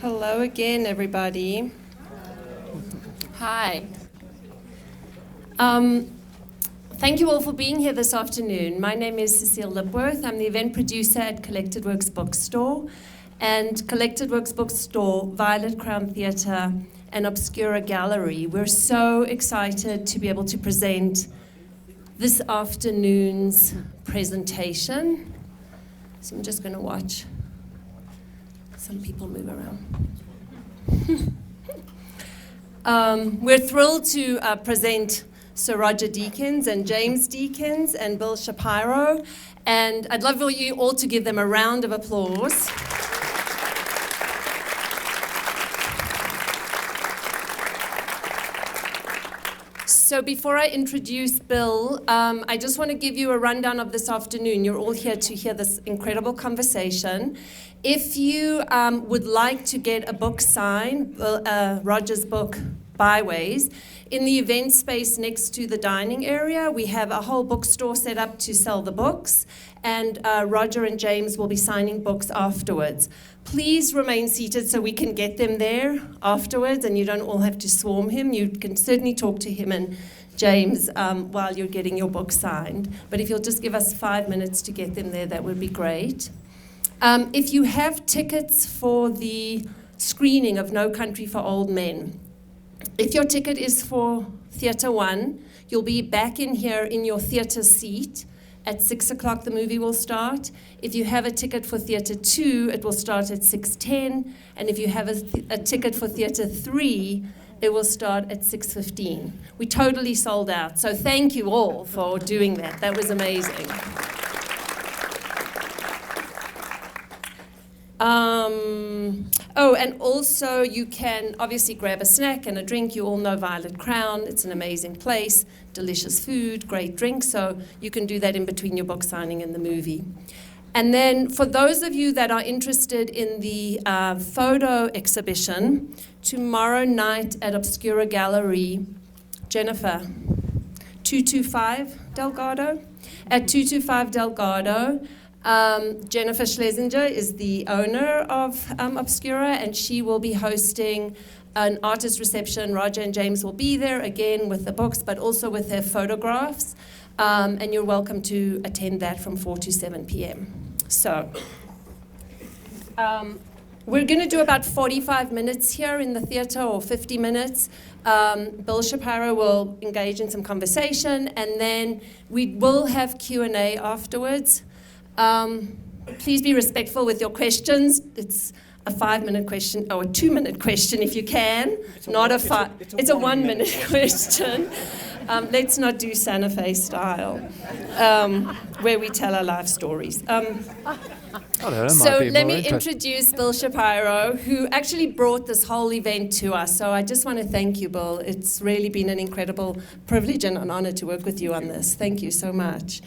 Hello again, everybody. Hi. Thank you all for being here this afternoon. My name is Cecile Lipworth. I'm the event producer at Collected Works Bookstore. And Collected Works Bookstore, Violet Crown Theatre, and Obscura Gallery. We're so excited to be able to present this afternoon's presentation. So I'm just going to watch some people move around. We're thrilled to present Sir Roger Deakins and James Deakins and Bill Shapiro. And I'd love for you all to give them a round of applause. So before I introduce Bill, I just want to give you a rundown of this afternoon. You're all here to hear this incredible conversation. If you would like to get a book signed, Roger's book, Byways, in the event space next to the dining area, we have a whole bookstore set up to sell the books, and Roger and James will be signing books afterwards. Please remain seated so we can get them there afterwards, and you don't all have to swarm him. You can certainly talk to him and James while you're getting your book signed. But if you'll just give us 5 minutes to get them there, that would be great. If you have tickets for the screening of No Country for Old Men, if your ticket is for Theatre 1, you'll be back in here in your theatre seat. At 6 o'clock, the movie will start. If you have a ticket for Theatre 2, it will start at 6:10. And if you have a ticket for Theatre 3, it will start at 6:15. We totally sold out. So thank you all for doing that. That was amazing. And also you can obviously grab a snack and a drink. You all know Violet Crown. It's an amazing place, delicious food, great drinks. So you can do that in between your book signing and the movie. And then for those of you that are interested in the photo exhibition, tomorrow night at Obscura Gallery, Jennifer, 225 Delgado. At 225 Delgado, Jennifer Schlesinger is the owner of Obscura, and she will be hosting an artist reception. Roger and James will be there, again, with the books, but also with their photographs. And you're welcome to attend that from 4 to 7 p.m. So, we're going to do about 45 minutes here in the theater, or 50 minutes. Bill Shapiro will engage in some conversation, and then we will have Q&A afterwards. Please be respectful with your questions. It's a 5-minute question, or a 2-minute question if you can. It's a 1-minute question. Let's not do Santa Fe style, where we tell our life stories. So let me introduce Bill Shapiro, who actually brought this whole event to us. So I just want to thank you, Bill. It's really been an incredible privilege and an honor to work with you on this. Thank you so much.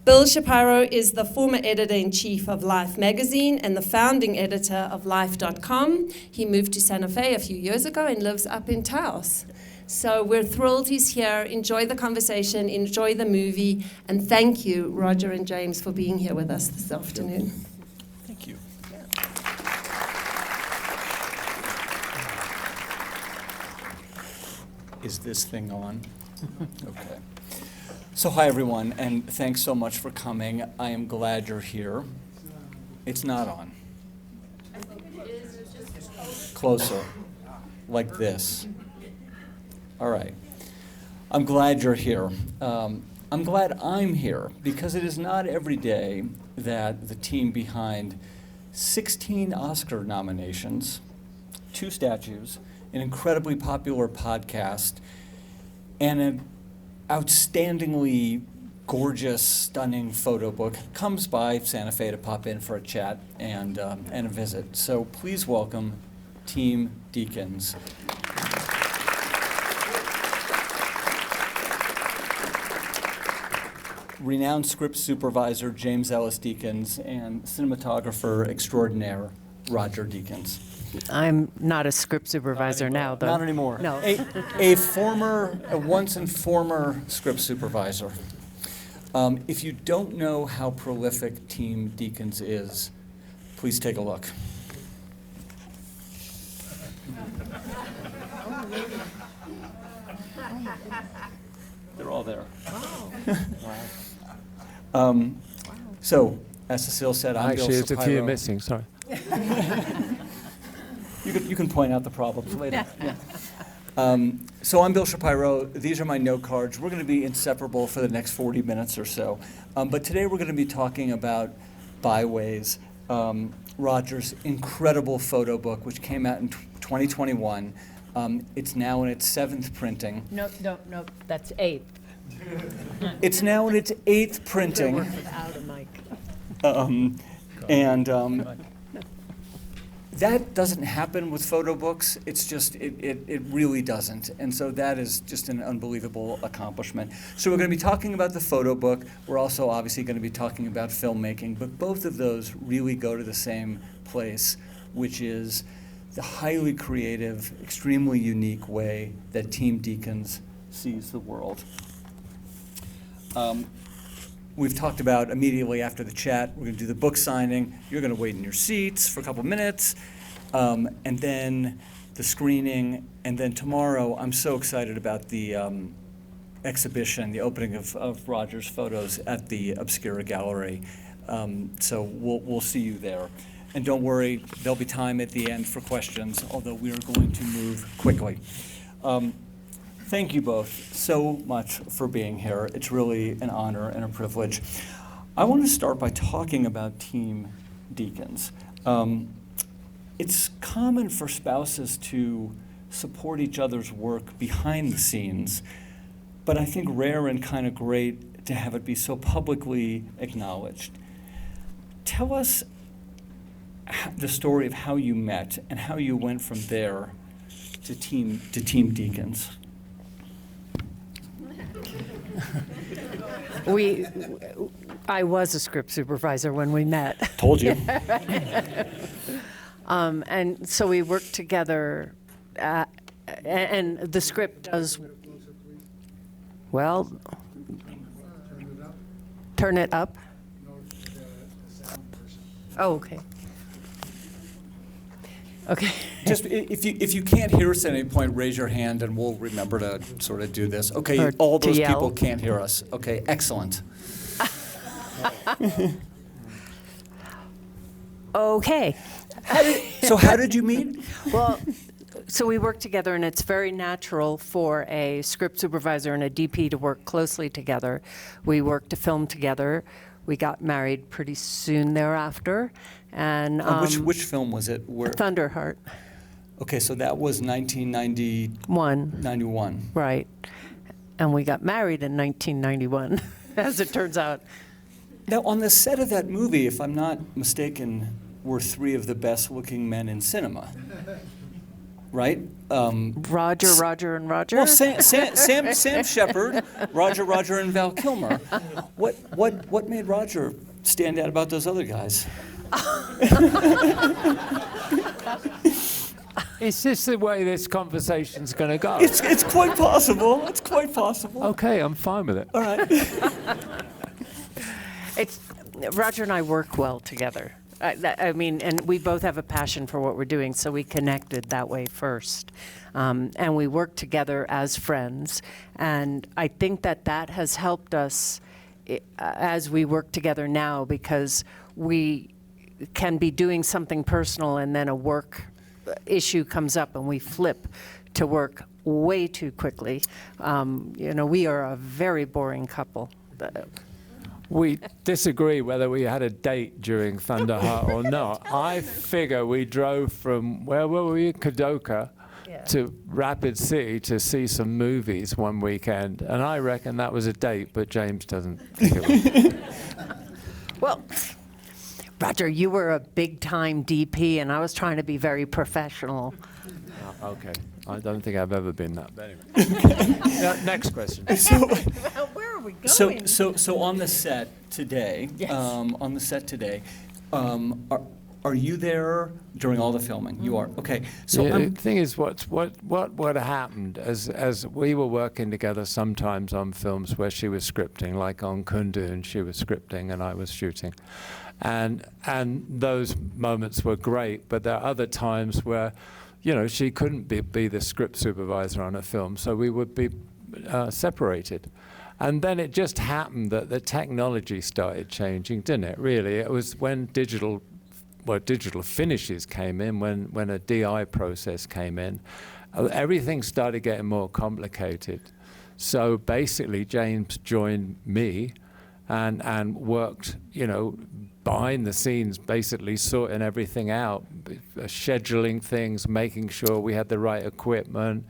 Bill Shapiro is the former editor-in-chief of Life magazine and the founding editor of Life.com. He moved to Santa Fe a few years ago and lives up in Taos. So we're thrilled he's here. Enjoy the conversation, enjoy the movie, and thank you, Roger and James, for being here with us this afternoon. Thank you. Is this thing on? Okay. So hi, everyone, and thanks so much for coming. I am glad you're here. It's not on. I think it is. It's just Closer, like this. All right. I'm glad you're here. I'm glad I'm here, because it is not every day that the team behind 16 Oscar nominations, 2 statues, an incredibly popular podcast, and an outstandingly gorgeous, stunning photo book comes by Santa Fe to pop in for a chat and a visit. So please welcome Team Deakins. Renowned script supervisor James Ellis Deakins and cinematographer extraordinaire Roger Deakins. I'm not a script supervisor now, though. Not anymore. No. A once and former script supervisor. If you don't know how prolific Team Deakins is, Please take a look. They're all there. So, as Cecile said, I'm Bill Actually, there's a few Shapiro. missing, sorry. You can point out the problems later. Yeah. So I'm Bill Shapiro. These are my note cards. We're going to be inseparable for the next 40 minutes or so. But today we're going to be talking about Byways, Roger's incredible photo book, which came out in 2021. It's now in its 7th printing. Nope, that's 8. It's now in its 8th printing. Without a mic. That doesn't happen with photo books. It's just, it really doesn't. And so that is just an unbelievable accomplishment. So we're going to be talking about the photo book. We're also obviously going to be talking about filmmaking, but both of those really go to the same place, which is the highly creative, extremely unique way that Team Deakins sees the world. We've talked about immediately after the chat, we're going to do the book signing. You're going to wait in your seats for a couple minutes, and then the screening. And then tomorrow, I'm so excited about the exhibition, the opening of Roger's photos at the Obscura Gallery. So we'll see you there. And don't worry, there'll be time at the end for questions, although we are going to move quickly. Thank you both so much for being here. It's really an honor and a privilege. I want to start by talking about Team Deakins. It's common for spouses to support each other's work behind the scenes, but I think rare and kind of great to have it be so publicly acknowledged. Tell us the story of how you met and how you went from there to Team Deakins. I was a script supervisor when we met. Told you. And so we worked together, and the script does, well, turn it up. Oh, okay. Okay. Just if you can't hear us at any point, raise your hand and we'll remember to sort of do this. Okay, Or all to those yell. people can't hear us. Okay, excellent. Okay. So how did you meet? Well, so we work together, and it's very natural for a script supervisor and a DP to work closely together. We worked to film together. We got married pretty soon thereafter. And Which film was it? Where? Thunderheart. Okay, so that was 1991. 1. Right. And we got married in 1991, as it turns out. Now, on the set of that movie, if I'm not mistaken, were 3 of the best-looking men in cinema, right? Roger, and Roger. Well, Sam Shepard, Roger, and Val Kilmer. What made Roger stand out about those other guys? Is this the way this conversation's going to go? It's quite possible. It's quite possible. Okay, I'm fine with it. All right. Roger and I work well together. I mean, and we both have a passion for what we're doing, so we connected that way first. And we work together as friends. And I think that has helped us as we work together now, because we can be doing something personal and then a work issue comes up and we flip to work way too quickly. We are a very boring couple. We disagree whether we had a date during Thunderheart or not. I figure we drove from, where were we, Kadoka, to Rapid City to see some movies one weekend, and I reckon that was a date, but James doesn't think it was. Well, Roger, you were a big-time DP, and I was trying to be very professional. Okay. I don't think I've ever been that, but anyway. Next question. Where are we going? So on the set today, Yes. Are you there during all the filming? You are. Okay. So The thing is, what happened as we were working together sometimes on films where she was scripting, like on Kundun, she was scripting and I was shooting, And those moments were great, but there are other times where, she couldn't be the script supervisor on a film, so we would be separated. And then it just happened that the technology started changing, didn't it, really? It was when digital finishes came in, when a DI process came in, everything started getting more complicated. So basically, James joined me and worked, behind the scenes, basically sorting everything out, scheduling things, making sure we had the right equipment.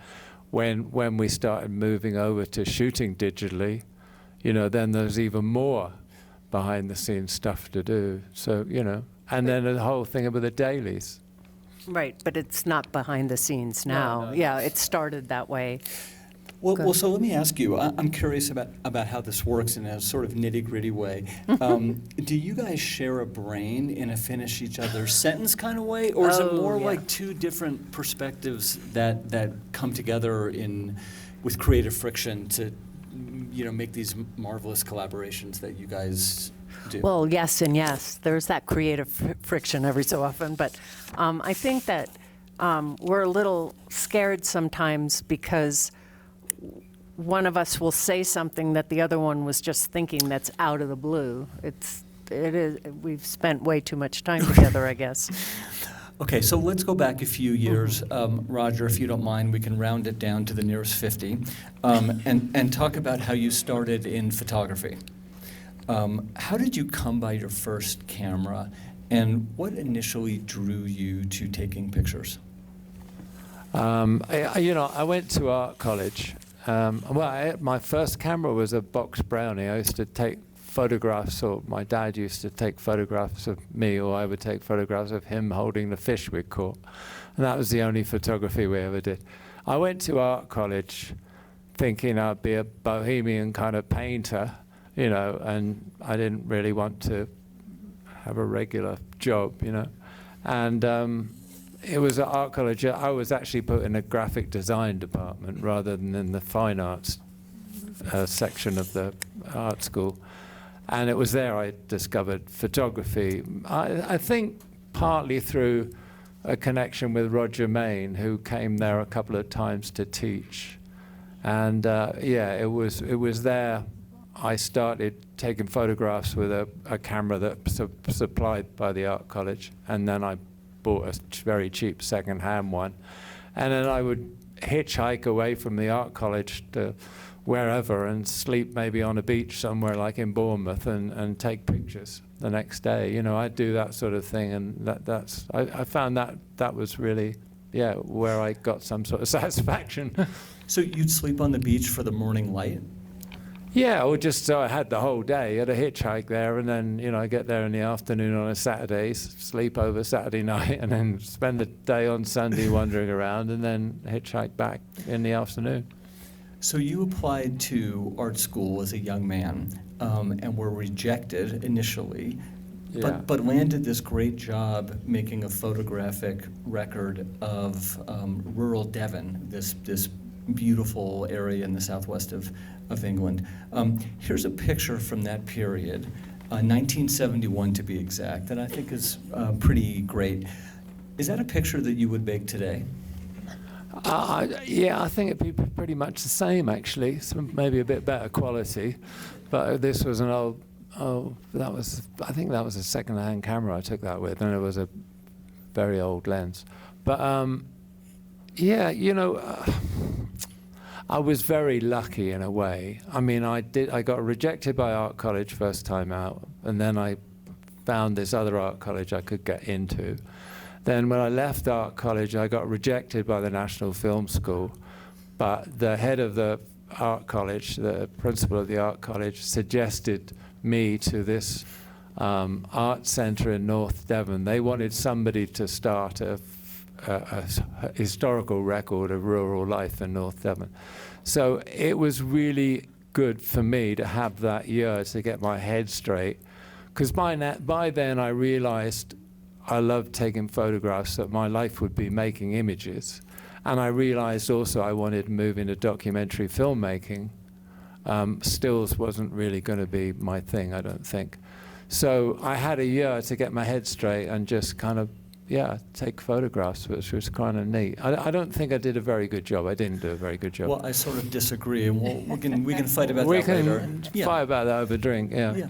When we started moving over to shooting digitally, then there's even more behind the scenes stuff to do. So, and then the whole thing about the dailies. Right, but it's not behind the scenes now. No. Yeah, it started that way. Well, so let me ask you, I'm curious about how this works in a sort of nitty-gritty way. Do you guys share a brain in a finish each other's sentence kind of way? Or is it more like two different perspectives that come together with creative friction to, make these marvelous collaborations that you guys do? Well, yes and yes. There's that creative friction every so often. But I think that we're a little scared sometimes because one of us will say something that the other one was just thinking that's out of the blue. It is. We've spent way too much time together, I guess. Okay, so let's go back a few years. Roger, if you don't mind, we can round it down to the nearest 50, and talk about how you started in photography. How did you come by your first camera, and what initially drew you to taking pictures? I went to art college. My first camera was a box Brownie. I used to take photographs, or my dad used to take photographs of me, or I would take photographs of him holding the fish we'd caught. And that was the only photography we ever did. I went to art college thinking I'd be a bohemian kind of painter, and I didn't really want to have a regular job, And it was at art college. I was actually put in a graphic design department rather than in the fine arts section of the art school. And it was there I discovered photography. I think partly through a connection with Roger Main, who came there a couple of times to teach. And it was there I started taking photographs with a camera that supplied by the art college, and then I bought a very cheap second-hand one. And then I would hitchhike away from the art college to wherever and sleep maybe on a beach somewhere like in Bournemouth and take pictures the next day. I'd do that sort of thing, and I found that was really, where I got some sort of satisfaction. So you'd sleep on the beach for the morning light? Yeah, or just so I had the whole day. I had a hitchhike there, and then, I get there in the afternoon on a Saturday, sleep over Saturday night, and then spend the day on Sunday wandering around, and then hitchhike back in the afternoon. So you applied to art school as a young man, and were rejected initially, but landed this great job making a photographic record of rural Devon, this beautiful area in the southwest of England. Here's a picture from that period, 1971 to be exact, that I think is pretty great. Is that a picture that you would make today? I think it'd be pretty much the same, actually. Maybe a bit better quality, but this was an old. I think that was a second-hand camera I took that with, and it was a very old lens. But I was very lucky in a way. I mean, I got rejected by art college first time out, and then I found this other art college I could get into. Then when I left art college, I got rejected by the National Film School, but the head of the art college, the principal of the art college, suggested me to this art centre in North Devon. They wanted somebody to start a historical record of rural life in North Devon. So it was really good for me to have that year to get my head straight, because by then I realized I loved taking photographs, that my life would be making images. And I realized also I wanted to move into documentary filmmaking. Stills wasn't really going to be my thing, I don't think. So I had a year to get my head straight and just kind of, take photographs, which was kind of neat. I don't think I did a very good job. I didn't do a very good job. Well, I sort of disagree, and we can fight about we that later. can fight about that over a drink, yeah.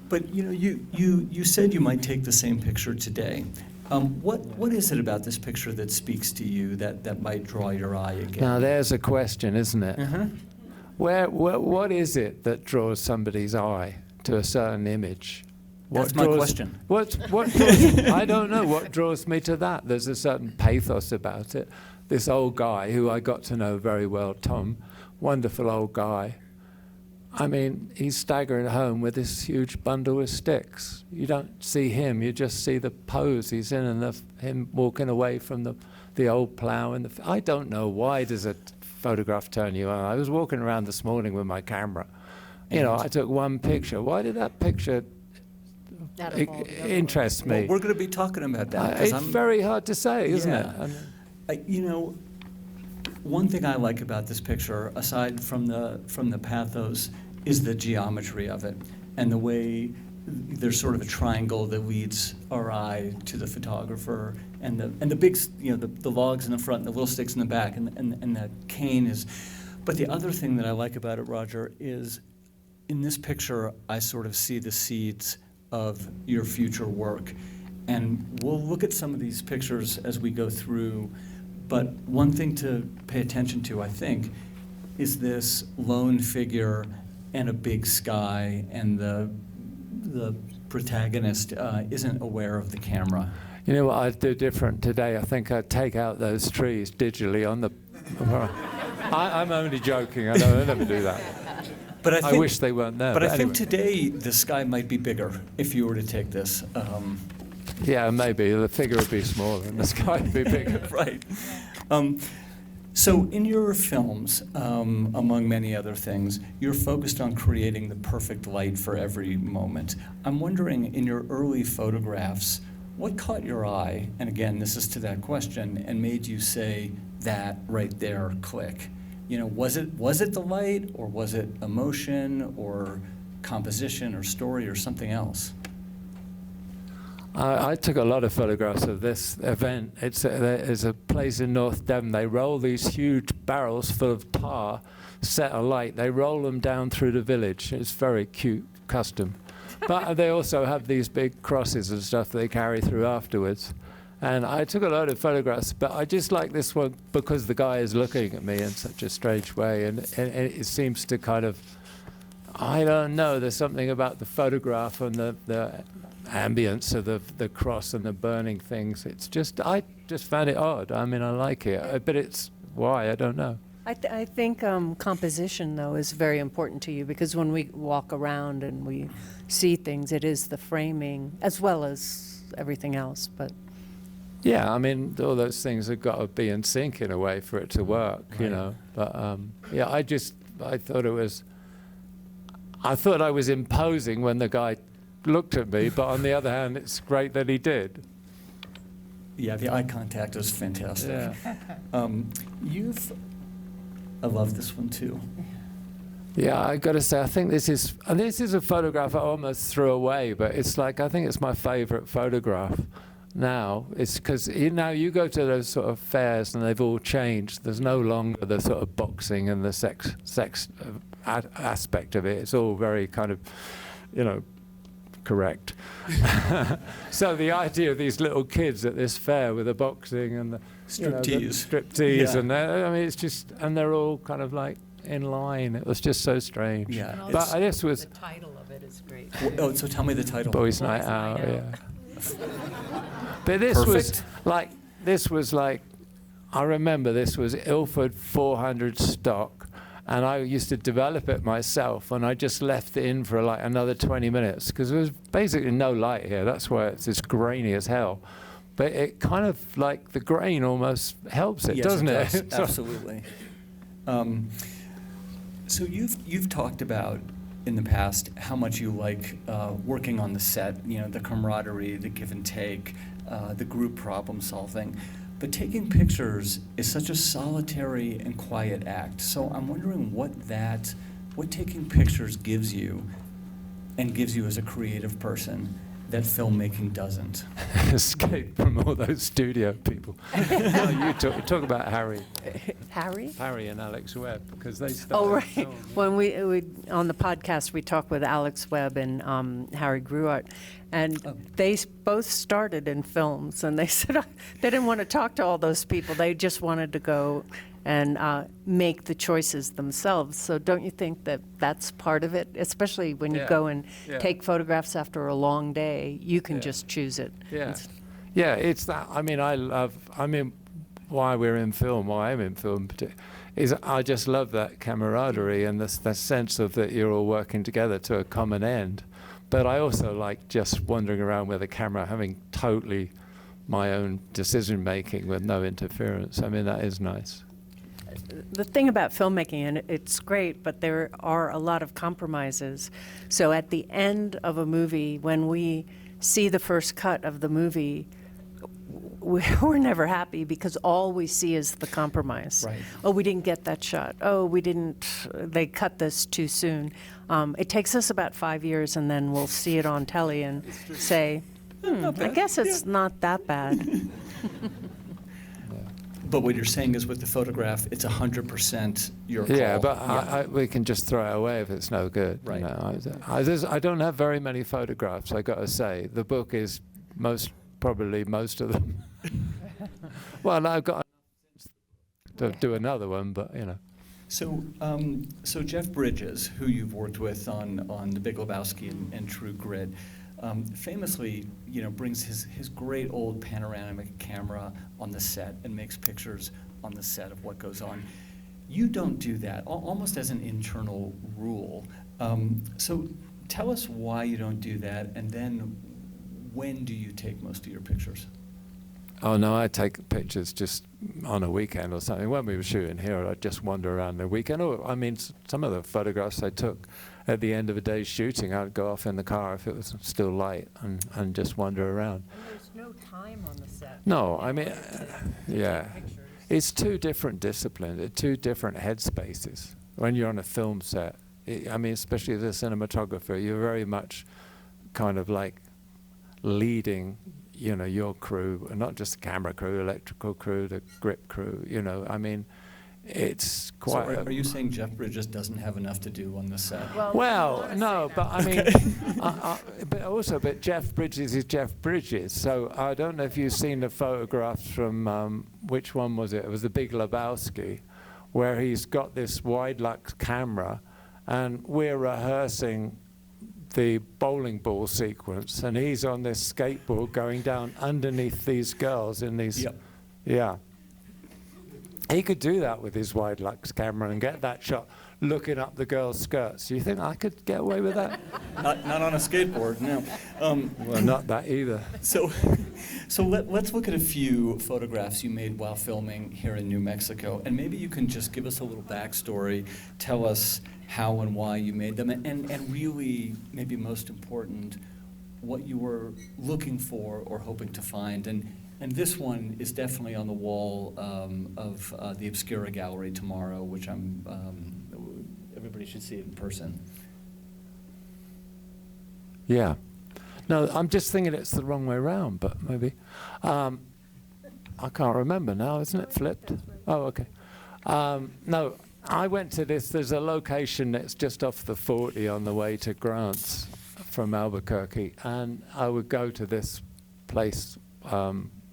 But you said you might take the same picture today. What is it about this picture that speaks to you that might draw your eye again? Now there's a question, isn't it? Uh-huh. What is it that draws somebody's eye to a certain image? That's my question. What draws, I don't know what draws me to that. There's a certain pathos about it. This old guy who I got to know very well, Tom, wonderful old guy. I mean, he's staggering home with this huge bundle of sticks. You don't see him, you just see the pose he's in and him walking away from the old plough. I don't know, why does a photograph turn you on? I was walking around this morning with my camera. I took one picture. Why did that picture interest me? Well, we're going to be talking about that. It's very hard to say, isn't it? One thing I like about this picture, aside from the pathos, is the geometry of it and the way there's sort of a triangle that leads our eye to the photographer, and the big, the logs in the front and the little sticks in the back, and that cane is. But the other thing that I like about it, Roger, is in this picture I sort of see the seeds of your future work, and we'll look at some of these pictures as we go through. But one thing to pay attention to, I think, is this lone figure and a big sky, and the protagonist isn't aware of the camera. You know what I'd do different today? I think I'd take out those trees digitally on the... I'm only joking, I never do that. But I wish they weren't there. But I anyway. think today the sky might be bigger if you were to take this. Yeah, maybe. The figure would be smaller and the sky would be bigger. Right. So in your films, among many other things, you're focused on creating the perfect light for every moment. I'm wondering, in your early photographs, what caught your eye, and again, this is to that question, and made you say, that right there, click? Was it the light, or was it emotion, or composition, or story, or something else? I took a lot of photographs of this event. It's a place in North Devon. They roll these huge barrels full of tar, set alight. They roll them down through the village. It's very cute custom. But they also have these big crosses and stuff they carry through afterwards. And I took a lot of photographs, but I just like this one because the guy is looking at me in such a strange way, and it seems to kind of, I don't know, there's something about the photograph and the ambience of the cross and the burning things. I just found it odd. I mean, I like it, but it's why, I don't know. I think composition, though, is very important to you, because when we walk around and we see things, it is the framing as well as everything else. But yeah, I mean, all those things have got to be in sync in a way for it to work, right. But yeah, I thought I was imposing when the guy looked at me, but on the other hand, it's great that he did. Yeah, the eye contact was fantastic. Yeah. I love this one too. Yeah, I got to say, I think this is a photograph I almost threw away, but it's like, I think it's my favorite photograph now. It's because now you go to those sort of fairs and they've all changed. There's no longer the sort of boxing and the sex aspect of it. It's all very kind of, correct. So the idea of these little kids at this fair with the boxing and the striptease, Yeah. and I mean, it's just, and they're all kind of like in line. It was just so strange. Yeah. but this was the title of it is great. So tell me the title. Boys' Night Out. Yeah. But this was like, I remember this was Ilford 400 stock, and I used to develop it myself, and I just left it in for like another 20 minutes because there was basically no light here. That's why it's grainy as hell. But it kind of, like, the grain almost helps it, Yes, doesn't it? it? Does. Absolutely. So you've talked about in the past how much you like working on the set, the camaraderie, the give and take, the group problem solving. But taking pictures is such a solitary and quiet act. So I'm wondering what taking pictures gives you and gives you as a creative person that filmmaking doesn't? Escape from all those studio people. No, you talk about Harry. Harry? Harry and Alex Webb, because they started. Oh, right. film, yeah. When we on the podcast, we talked with Alex Webb and Harry Gruart, and they both started in films, and they said they didn't want to talk to all those people. They just wanted to go and make the choices themselves. So don't you think that that's part of it? Especially when you Yeah. go and Yeah. take photographs after a long day, you can Yeah. just choose it. Yeah, yeah, it's that. I mean, why we're in film, why I'm in film, is I just love that camaraderie and the sense of that you're all working together to a common end. But I also like just wandering around with a camera, having totally my own decision making with no interference. I mean, that is nice. The thing about filmmaking, and it's great, but there are a lot of compromises. So at the end of a movie, when we see the first cut of the movie, we're never happy because all we see is the compromise. Right. Oh, we didn't get that shot. Oh, they cut this too soon. It takes us about 5 years, and then we'll see it on telly and say, I guess it's not that bad. But what you're saying is with the photograph, it's 100% your call. Yeah, but we can just throw it away if it's no good. Right. You know? I don't have very many photographs, I got to say. The book is probably most of them. Well, I've got to do another one, but you know. So Jeff Bridges, who you've worked with on The Big Lebowski and True Grit, famously, brings his great old panoramic camera on the set and makes pictures on the set of what goes on. You don't do that, almost as an internal rule. So tell us why you don't do that, and then when do you take most of your pictures? Oh no, I take pictures just on a weekend or something. When we were shooting here, I'd just wander around the weekend. Or, I mean, some of the photographs I took at the end of a day's shooting, I'd go off in the car if it was still light and just wander around. And there's no time on the set. No, I mean, yeah. It's two different disciplines, two different headspaces. When you're on a film set, I mean, especially as a cinematographer, you're very much kind of like leading, your crew, and not just the camera crew, electrical crew, the grip crew, I mean, it's quite... So are you saying Jeff Bridges doesn't have enough to do on the set? Well, no, but I mean, but Jeff Bridges is Jeff Bridges, so I don't know if you've seen the photographs from, which one was it? It was The Big Lebowski, where he's got this wide-lux camera, and we're rehearsing the bowling ball sequence, and he's on this skateboard going down underneath these girls in these... Yep. Yeah. He could do that with his wide lux camera and get that shot looking up the girls' skirts. Do you think I could get away with that? Not on a skateboard, no. Well, not that either. So let's look at a few photographs you made while filming here in New Mexico, and maybe you can just give us a little backstory, tell us how and why you made them, and really, maybe most important, what you were looking for or hoping to find. And this one is definitely on the wall of the Obscura Gallery tomorrow, which everybody should see it in person. Yeah. No, I'm just thinking it's the wrong way around, but maybe. I can't remember now, isn't it flipped? Oh, okay. No, I went to this. There's a location that's just off the 40 on the way to Grants from Albuquerque, and I would go to this place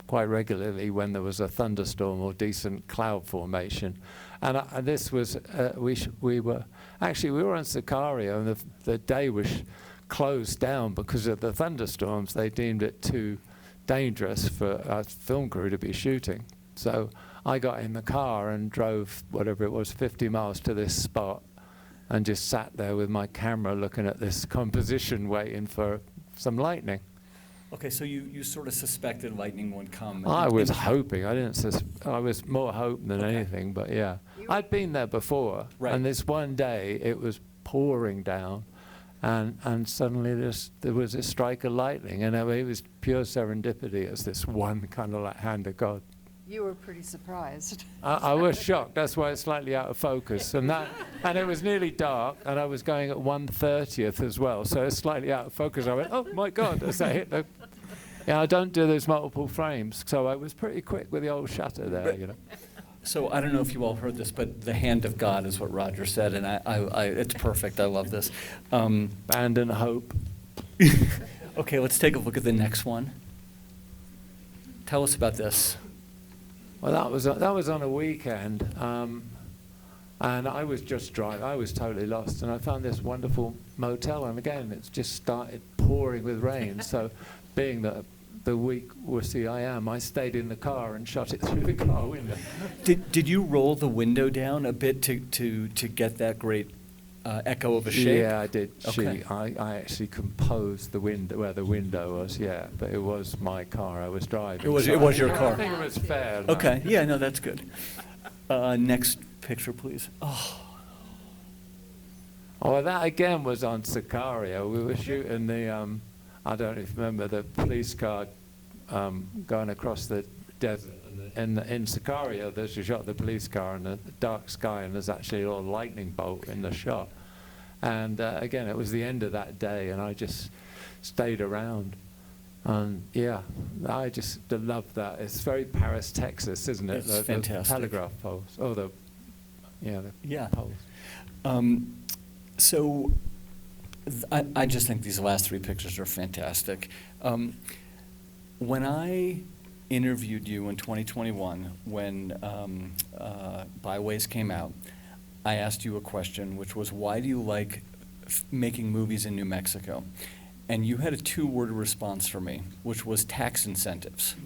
quite regularly when there was a thunderstorm or decent cloud formation. And this was, we were on Sicario, and the day was closed down because of the thunderstorms. They deemed it too dangerous for a film crew to be shooting. So I got in the car and drove, whatever it was, 50 miles to this spot and just sat there with my camera looking at this composition waiting for some lightning. Okay, so you sort of suspected lightning would come. I was hoping. I was more hope than anything, but yeah. I'd been there before, right. And this one day it was pouring down, and suddenly there was a strike of lightning, and it was pure serendipity. It was this one kind of like hand of God. You were pretty surprised. I was shocked. That's why it's slightly out of focus. And it was nearly dark, and I was going at 1/30th as well, so it's slightly out of focus. I went, oh my God, as I hit the... Yeah, I don't do those multiple frames, so I was pretty quick with the old shutter there, you know. So I don't know if you all heard this, but the hand of God is what Roger said, and it's perfect. I love this. Abandon hope. Okay, let's take a look at the next one. Tell us about this. Well, that was on a weekend, and I was just driving. I was totally lost, and I found this wonderful motel, and again, it's just started pouring with rain. So, being the weak wussy I am, I stayed in the car and shot it through the car window. Did you roll the window down a bit to get that great echo of a shape? Yeah, I did. Okay. I actually composed the window where the window was. Yeah, but it was my car I was driving. It was your car. I think it was fair. Okay. Yeah. No, that's good. Next picture, please. Oh. Oh, well, that again was on Sicario. We were shooting the, I don't know if you remember, the police car going across the desert. And in Sicario, there's a shot of the police car in the dark sky, and there's actually a little lightning bolt in the shot. And again, it was the end of that day, and I just stayed around. And yeah, I just love that. It's very Paris, Texas, isn't it? It's fantastic. The telegraph poles, or the poles. So I just think these last three pictures are fantastic. When I interviewed you in 2021 when Byways came out, I asked you a question, which was, why do you like making movies in New Mexico? And you had a 2-word response for me, which was tax incentives.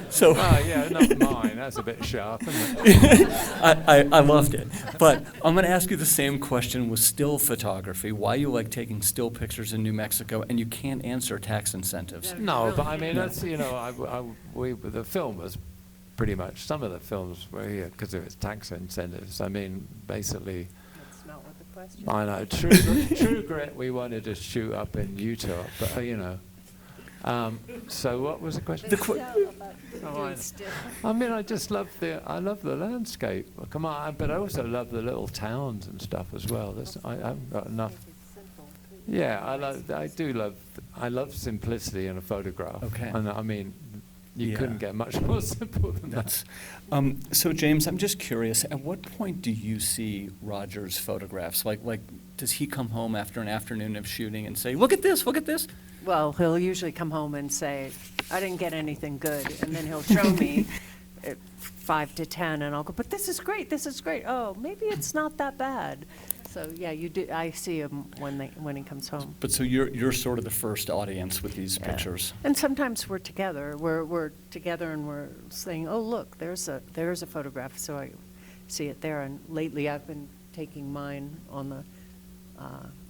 So oh, yeah, not mine. That's a bit sharp, isn't it? I loved it. But I'm going to ask you the same question with still photography. Why you like taking still pictures in New Mexico, and you can't answer tax incentives. No, but I mean, that's, you know, the film was pretty much, some of the films were here because of its tax incentives. I mean, basically... That's not what the question I know. True Grit we wanted to shoot up in Utah, but, you know... so what was the question? I mean, I just love the landscape. Well, come on, but I also love the little towns and stuff as well. I haven't got enough. Yeah, I love simplicity in a photograph. Okay. And I mean, you couldn't get much more simple than that. So James, I'm just curious, at what point do you see Roger's photographs? Like, does he come home after an afternoon of shooting and say, look at this, look at this? Well, he'll usually come home and say, I didn't get anything good. And then he'll show me at 5 to 10, and I'll go, but this is great, this is great. Oh, maybe it's not that bad. So yeah, you do. I see him when he comes home. But so you're sort of the first audience with these pictures. And sometimes we're together. We're together and we're saying, oh, look, there's a photograph. So I see it there. And lately I've been taking mine on the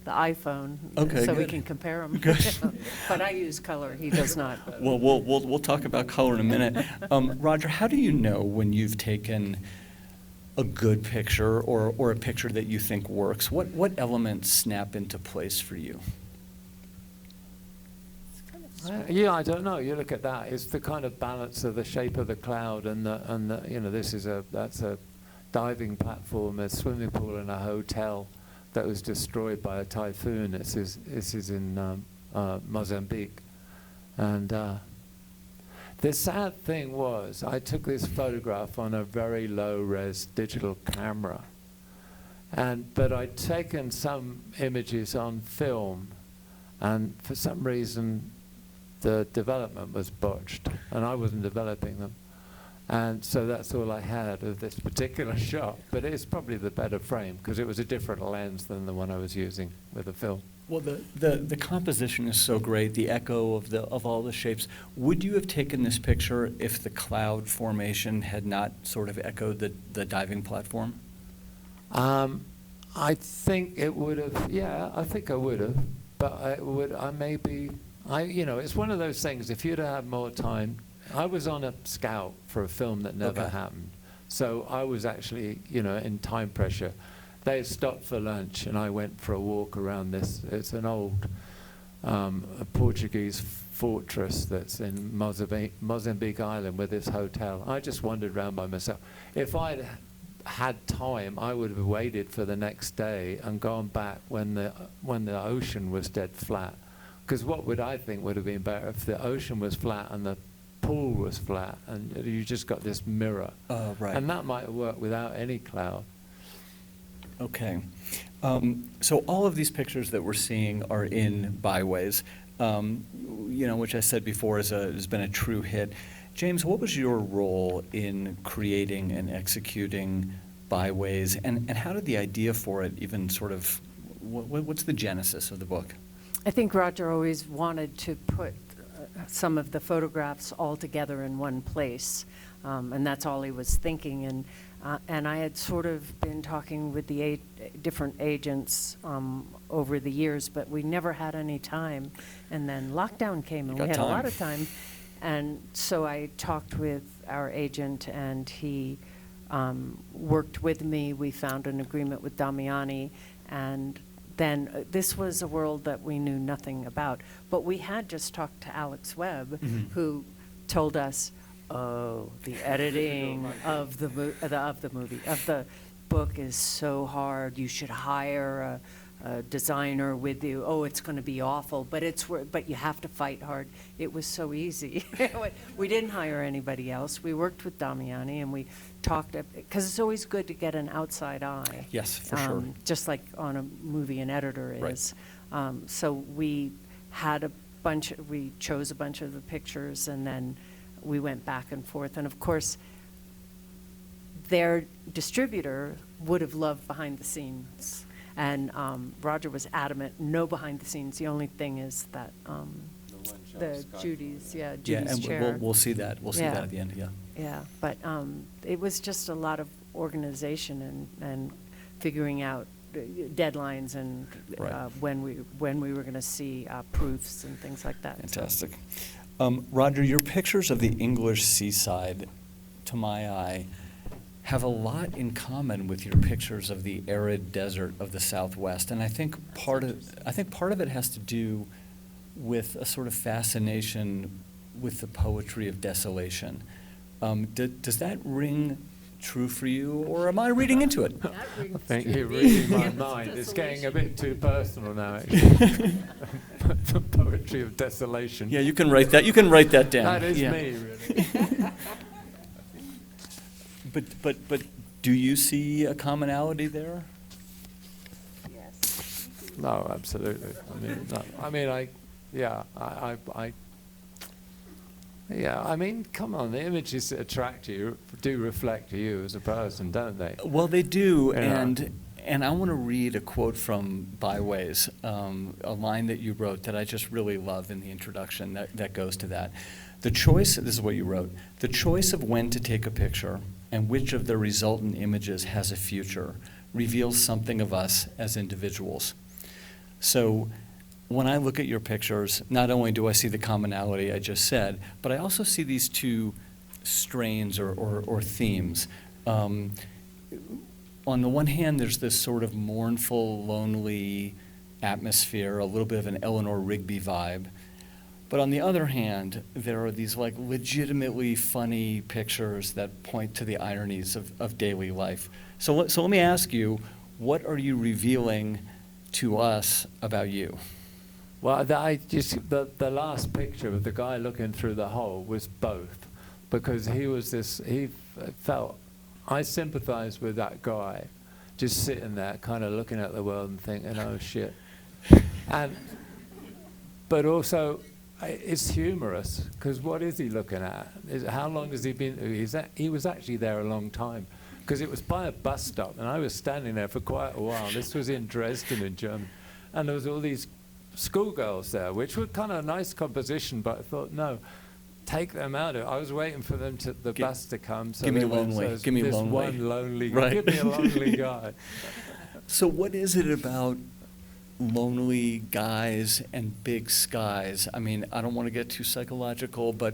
iPhone, so we can compare them. But I use color. He does not. Well, we'll talk about color in a minute. Roger, how do you know when you've taken a good picture or a picture that you think works? What elements snap into place for you? Yeah, I don't know. You look at that. It's the kind of balance of the shape of the cloud and the you know, that's a diving platform, a swimming pool, and a hotel that was destroyed by a typhoon. This is in Mozambique, and the sad thing was I took this photograph on a very low-res digital camera, but I'd taken some images on film, and for some reason the development was botched, and I wasn't developing them. And so that's all I had of this particular shot. But it's probably the better frame because it was a different lens than the one I was using with the film. Well, the composition is so great, the echo of all the shapes. Would you have taken this picture if the cloud formation had not sort of echoed the diving platform? I think it would have. Yeah, I think I would have. But you know, it's one of those things. If you'd have had more time. I was on a scout for a film that never happened. So I was actually, you know, in time pressure. They had stopped for lunch and I went for a walk around this. It's an old Portuguese fortress that's in Mozambique Island with this hotel. I just wandered around by myself. If I'd had time, I would have waited for the next day and gone back when the ocean was dead flat. Because what would I think would have been better if the ocean was flat and the pool was flat and you just got this mirror. Right. And that might have worked without any cloud. Okay. So all of these pictures that we're seeing are in Byways, which I said before has been a true hit. James, what was your role in creating and executing Byways, and how did the idea for it even sort of, what's the genesis of the book? I think Roger always wanted to put some of the photographs all together in one place, and that's all he was thinking. And I had sort of been talking with the different agents over the years, but we never had any time. And then lockdown came, and we had a lot of time. And so I talked with our agent, and he worked with me. We found an agreement with Damiani, and then this was a world that we knew nothing about. But we had just talked to Alex Webb, who told us, oh, the editing of the book is so hard. You should hire a designer with you. Oh, it's going to be awful, but you have to fight hard. It was so easy. We didn't hire anybody else. We worked with Damiani, and we talked, because it's always good to get an outside eye. Yes, for sure. Just like on a movie an editor is. Right. So we had we chose a bunch of the pictures, and then we went back and forth. And of course, their distributor would have loved behind the scenes. And Roger was adamant, no behind the scenes. The only thing is that Judy's and chair. We'll see that. We'll see that at the end. Yeah. Yeah, but it was just a lot of organization and figuring out deadlines and when we were going to see proofs and things like that. Fantastic. Roger, your pictures of the English seaside, to my eye, have a lot in common with your pictures of the arid desert of the Southwest, and I think part of it has to do with a sort of fascination with the poetry of desolation. Does that ring true for you, or am I reading into it? I think you're reading my mind. It's getting a bit too personal now, actually. The poetry of desolation. Yeah, you can write that. You can write that down. That is me, really. But do you see a commonality there? Yes. No, absolutely. I mean, come on, the images that attract you do reflect you as a person, don't they? Well, they do, Yeah. and I want to read a quote from Byways, a line that you wrote that I just really love in the introduction that goes to that. This is what you wrote, the choice of when to take a picture and which of the resultant images has a future reveals something of us as individuals. So when I look at your pictures, not only do I see the commonality I just said, but I also see these two strains or themes. On the one hand, there's this sort of mournful, lonely atmosphere, a little bit of an Eleanor Rigby vibe. But on the other hand, there are these like legitimately funny pictures that point to the ironies of daily life. So let me ask you, what are you revealing to us about you? Well, the last picture of the guy looking through the hole was both, because he felt, I sympathized with that guy, just sitting there kind of looking at the world and thinking, oh shit. But also, it's humorous, because what is he looking at? How long has he been? He was actually there a long time, because it was by a bus stop, and I was standing there for quite a while. This was in Dresden in Germany, and there was all these schoolgirls there, which were kind of a nice composition, but I thought, no, take them out of it. I was waiting for them the bus to come. So give me lonely. Give me this lonely. One lonely. Right. Give me a lonely guy. So what is it about lonely guys and big skies? I mean, I don't want to get too psychological, but,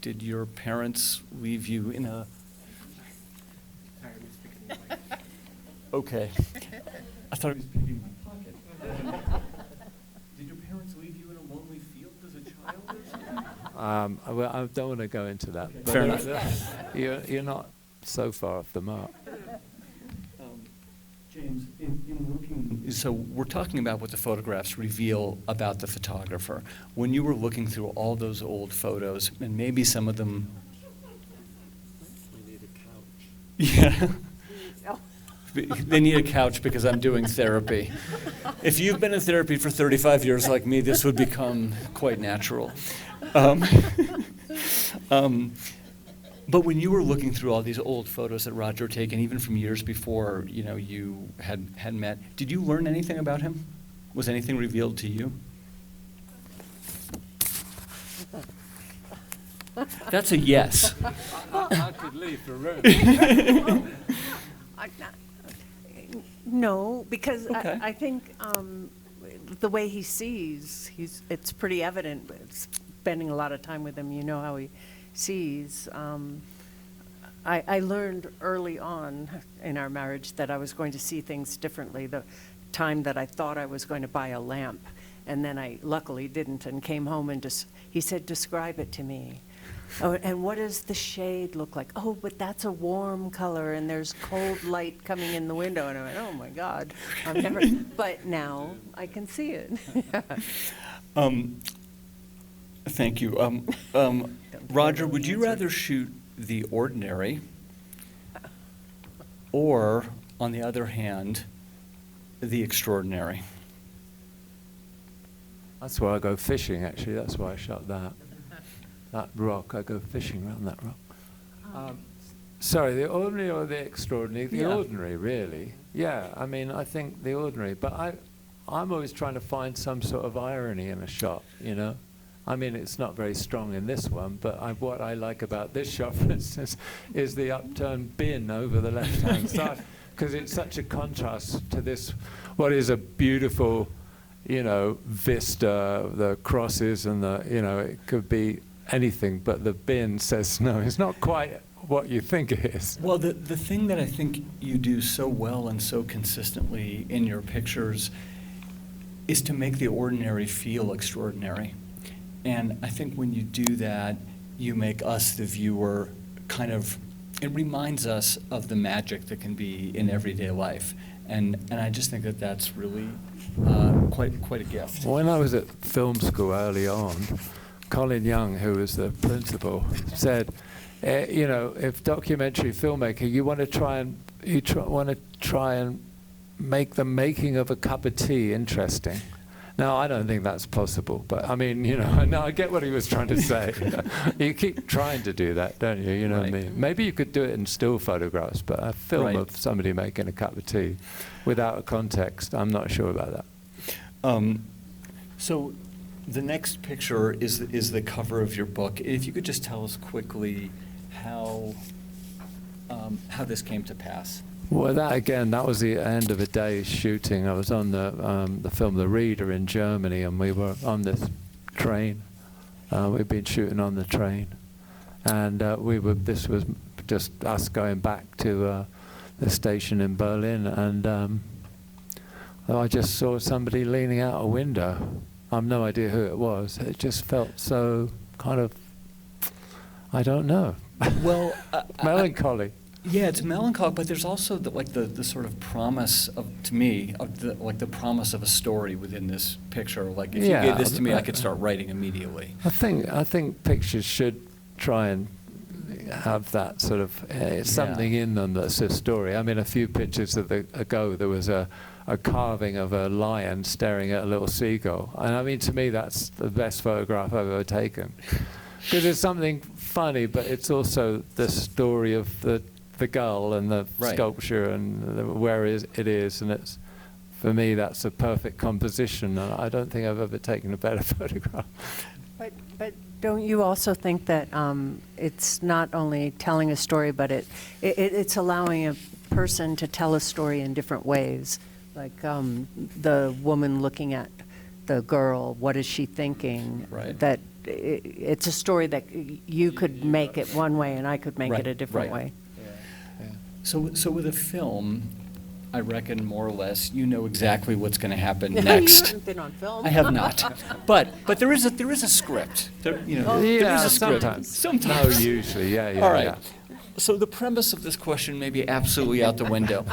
did your parents leave you in a... Okay. I thought he was picking my pocket. Did your parents leave you in a lonely field as a child? Well, I don't want to go into that. But Fair enough. You're not so far off the mark. James, in looking, so we're talking about what the photographs reveal about the photographer. When you were looking through all those old photos, and maybe some of them. We need a couch. Yeah. They need a couch because I'm doing therapy. If you've been in therapy for 35 years like me, this would become quite natural. But when you were looking through all these old photos that Roger had taken, even from years before, you had met, did you learn anything about him? Was anything revealed to you? That's a yes. I could leave the room. No, because Okay. I think the way he sees, it's pretty evident. Spending a lot of time with him, you know how he sees. I learned early on in our marriage that I was going to see things differently. The time that I thought I was going to buy a lamp, and then I luckily didn't, and came home and he said, "Describe it to me." Oh, and what does the shade look like? Oh, but that's a warm color, and there's cold light coming in the window. And I went, oh my God, I've never. But now I can see it. Thank you. Roger, would you rather shoot the ordinary, or, on the other hand, the extraordinary? That's why I go fishing, actually. That's why I shot that. That rock, I go fishing around that rock. Sorry, the ordinary or the extraordinary? The ordinary, really. Yeah, I mean, I think the ordinary. But I'm always trying to find some sort of irony in a shot, I mean, it's not very strong in this one, but what I like about this shot, for instance, is the upturned bin over the left-hand side, because it's such a contrast to this, what is a beautiful, vista, the crosses and it could be anything, but the bin says, no, it's not quite what you think it is. Well, the thing that I think you do so well and so consistently in your pictures is to make the ordinary feel extraordinary. And I think when you do that, you make us, the viewer, it reminds us of the magic that can be in everyday life. And I just think that that's really quite a gift. When I was at film school early on, Colin Young, who was the principal, said, if documentary filmmaker, you want to try and make the making of a cup of tea interesting. Now, I don't think that's possible, but I mean, no, I get what he was trying to say. You keep trying to do that, don't you? You know what I mean? Maybe you could do it in still photographs, but a film of somebody making a cup of tea without a context, I'm not sure about that. So the next picture is the cover of your book. If you could just tell us quickly how this came to pass. Well, that was the end of a day's shooting. I was on the film The Reader in Germany, and we were on this train. We'd been shooting on the train, and this was just us going back to the station in Berlin, and I just saw somebody leaning out a window. I've no idea who it was. It just felt so kind of, I don't know. Well, melancholy. Yeah, it's melancholic, but there's also the sort of promise the promise of a story within this picture. Like if you gave this to me, I could start writing immediately. I think pictures should try and have that sort of something in them that's a story. I mean, a few pictures ago there was a carving of a lion staring at a little seagull, and I mean, to me that's the best photograph I've ever taken, because it's something funny, but it's also the story of the gull and the sculpture and where it is, and it's, for me, that's a perfect composition, and I don't think I've ever taken a better photograph. But don't you also think that it's not only telling a story, but it's allowing a person to tell a story in different ways? Like the woman looking at the girl, what is she thinking? Right. That it's a story that you could make it one way and I could make it a different way. So with a film, I reckon more or less you know exactly what's going to happen You next. haven't been on film. I have not, but there is a script. There, you know, there Yeah, is a script. sometimes. No, usually, yeah. All right. Yeah. So the premise of this question may be absolutely out the window,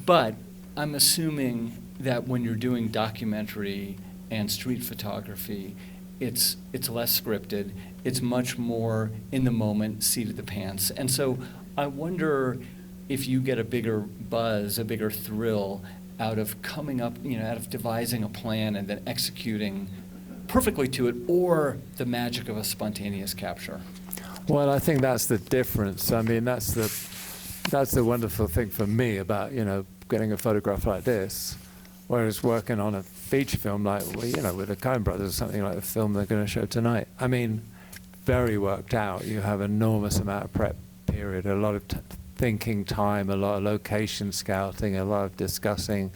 but I'm assuming that when you're doing documentary and street photography, it's less scripted. It's much more in the moment, seat of the pants. And so I wonder if you get a bigger buzz, a bigger thrill out of coming up, out of devising a plan and then executing perfectly to it, or the magic of a spontaneous capture. Well, I think that's the difference. I mean, that's the wonderful thing for me about, getting a photograph like this, whereas working on a feature film like, with the Coen Brothers or something like the film they're going to show tonight. I mean, very worked out. You have enormous amount of prep period, a lot of thinking time, a lot of location scouting, a lot of discussing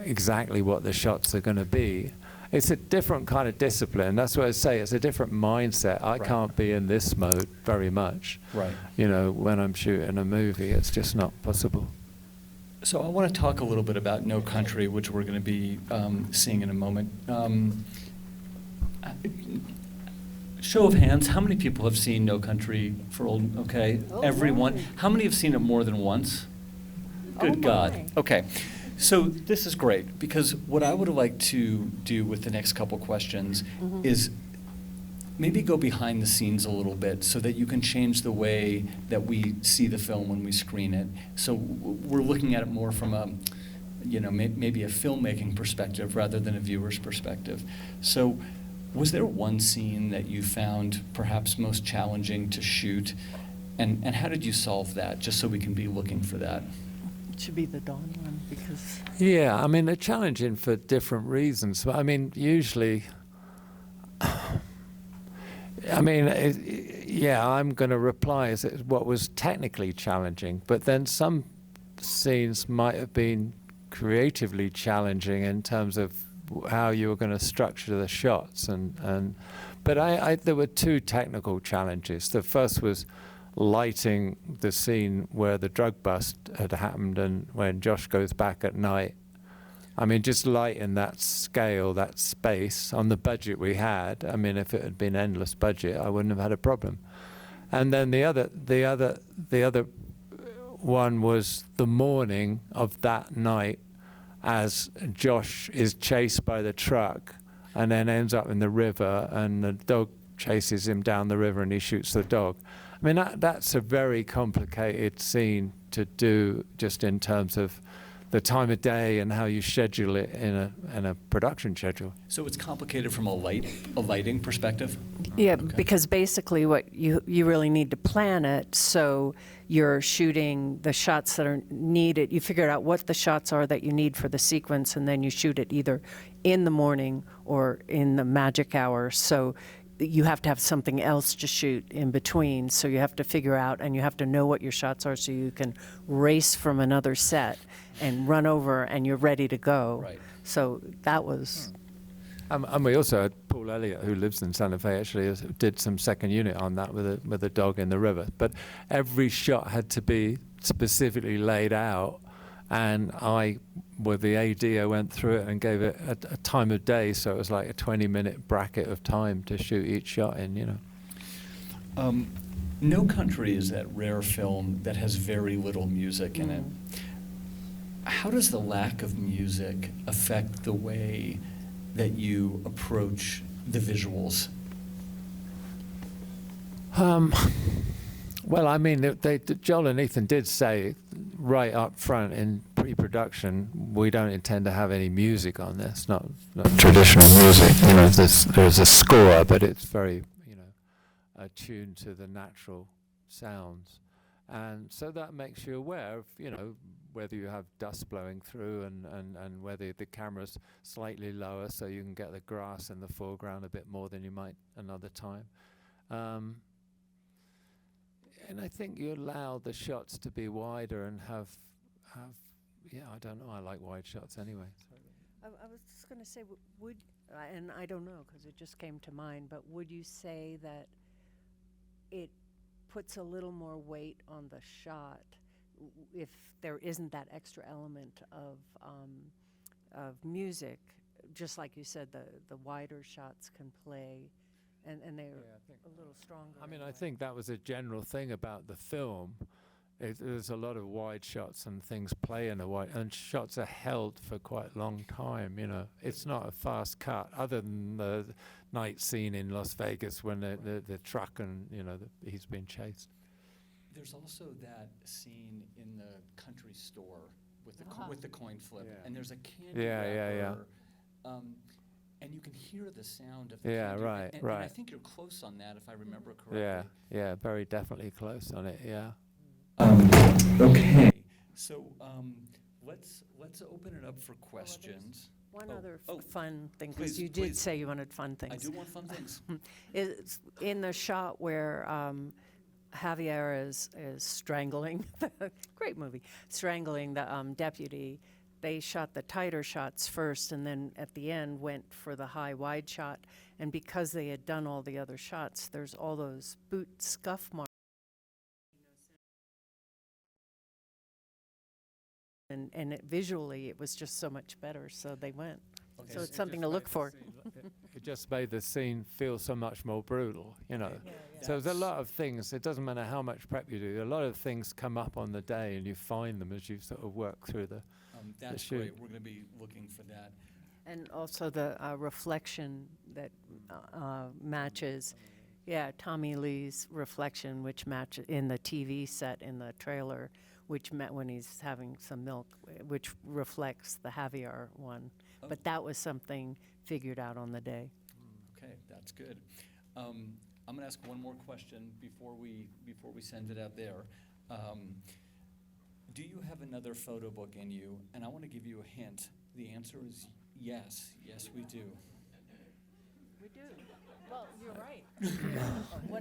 exactly what the shots are going to be. It's a different kind of discipline. That's what I say. It's a different mindset. I can't be in this mode very much. Right. When I'm shooting a movie, it's just not possible. So I want to talk a little bit about No Country, which we're going to be seeing in a moment. Show of hands, how many people have seen No Country for Old? Okay, Oh, everyone. my. How many have seen it more than once? Good Oh, God. my. Okay, so this is great, because what I would like to do with the next couple questions is maybe go behind the scenes a little bit so that you can change the way that we see the film when we screen it. So we're looking at it more from a, maybe a filmmaking perspective rather than a viewer's perspective. So was there one scene that you found perhaps most challenging to shoot? And how did you solve that, just so we can be looking for that? It should be the dawn one because. Yeah, I mean, they're challenging for different reasons. But I mean, usually, I'm going to reply as what was technically challenging, but then some scenes might have been creatively challenging in terms of how you were going to structure the shots. But there were two technical challenges. The first was lighting the scene where the drug bust had happened and when Josh goes back at night. I mean, just lighting that scale, that space on the budget we had. I mean, if it had been endless budget, I wouldn't have had a problem. And then the other one was the morning of that night, as Josh is chased by the truck and then ends up in the river and the dog chases him down the river and he shoots the dog. I mean, that's a very complicated scene to do just in terms of the time of day and how you schedule it in a production schedule. So it's complicated from a lighting perspective? Yeah, Okay. because basically what you really need to plan it so you're shooting the shots that are needed. You figure out what the shots are that you need for the sequence, and then you shoot it either in the morning or in the magic hour. So you have to have something else to shoot in between. So you have to figure out, and you have to know what your shots are so you can race from another set and run over and you're ready to go. Right. So that was... And we also had Paul Elliott, who lives in Santa Fe, actually did some second unit on that with a dog in the river. But every shot had to be specifically laid out, and with the AD, I went through it and gave it a time of day, so it was like a 20-minute bracket of time to shoot each shot in. No Country is that rare film that has very little music in it. How does the lack of music affect the way that you approach the visuals? Well, I mean, Joel and Ethan did say right up front in pre-production, we don't intend to have any music on this, not traditional music. There's a score, but it's very, attuned to the natural sounds. And so that makes you aware of, whether you have dust blowing through and whether the camera's slightly lower so you can get the grass in the foreground a bit more than you might another time. And I think you allow the shots to be wider and have I don't know, I like wide shots anyway. I was just going to say, and I don't know because it just came to mind, but would you say that it puts a little more weight on the shot if there isn't that extra element of music, just like you said, the wider shots can play, and they're Yeah, I think- a little stronger. I mean, in a I way. think that was a general thing about the film. There's a lot of wide shots and things play in a wide, and shots are held for quite a long time. You know, it's not a fast cut, other than the night scene in Las Vegas when the truck and he's being chased. There's also that scene in the country store with the Ah. with the coin flip, Yeah. and there's a candy Yeah, yeah, yeah. wrapper, and you can hear the sound of the Yeah, candy. right, And I right. think you're close on that, if I remember correctly. Yeah, very definitely close on it. Yeah. Okay, so let's open it up for questions. One Oh, other oh, fun thing, please, because you did please. say you wanted fun things. I do want fun things. Is in the shot where Javier is strangling, great movie, strangling the deputy. They shot the tighter shots first, and then at the end went for the high wide shot. And because they had done all the other shots, there's all those boot scuff marks. And visually, it was just so much better, so they went. Okay, So so it's something to look for. It just made the scene feel so much more brutal, So there's a lot of things. It doesn't matter how much prep you do. A lot of things come up on the day, and you find them as you sort of work through the. That's shoot. great. We're going to be looking for that. And also the reflection that matches, Tommy Lee's reflection, which matches in the TV set in the trailer, which met when he's having some milk, which reflects the Javier one. Oh. But that was something figured out on the day. Okay, that's good. I'm going to ask one more question before we send it out there. Do you have another photo book in you? And I want to give you a hint. The answer is yes. Yes, we do. We do. Well, you're right.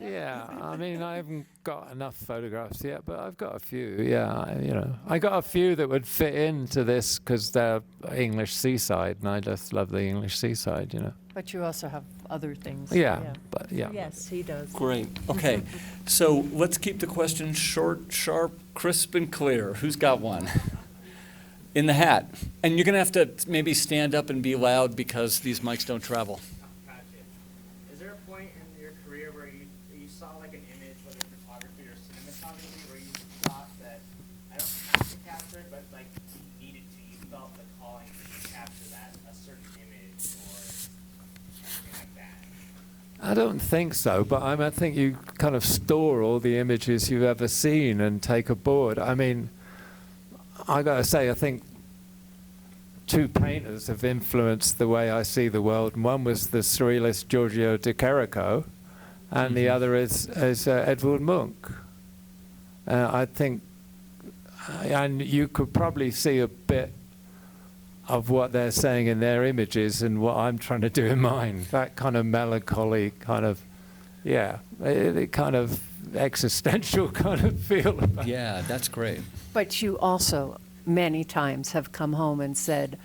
Yeah, I mean, I haven't got enough photographs yet, but I've got a few. Yeah, I got a few that would fit into this because they're English seaside, and I just love the English seaside. But you also have other things. Yeah, but yeah. Yes, he does. Great. Okay, so let's keep the questions short, sharp, crisp, and clear. Who's got one? In the hat. And you're going to have to maybe stand up and be loud because these mics don't travel. Gotcha. Is there a point in your career where you saw like an image, whether photography or cinematography, where you thought that I don't have to capture it, but like you needed to, you felt the calling to capture that, a certain image or something like that? I don't think so, but I think you kind of store all the images you've ever seen and take a board. I mean, I got to say, I think two painters have influenced the way I see the world. And one was the surrealist Giorgio de Chirico, and the other is Edvard Munch. I think, and you could probably see a bit of what they're saying in their images and what I'm trying to do in mine. That kind of melancholy kind of, it kind of existential kind of feel about. Yeah, that's great. But you also, many times, have come home and said,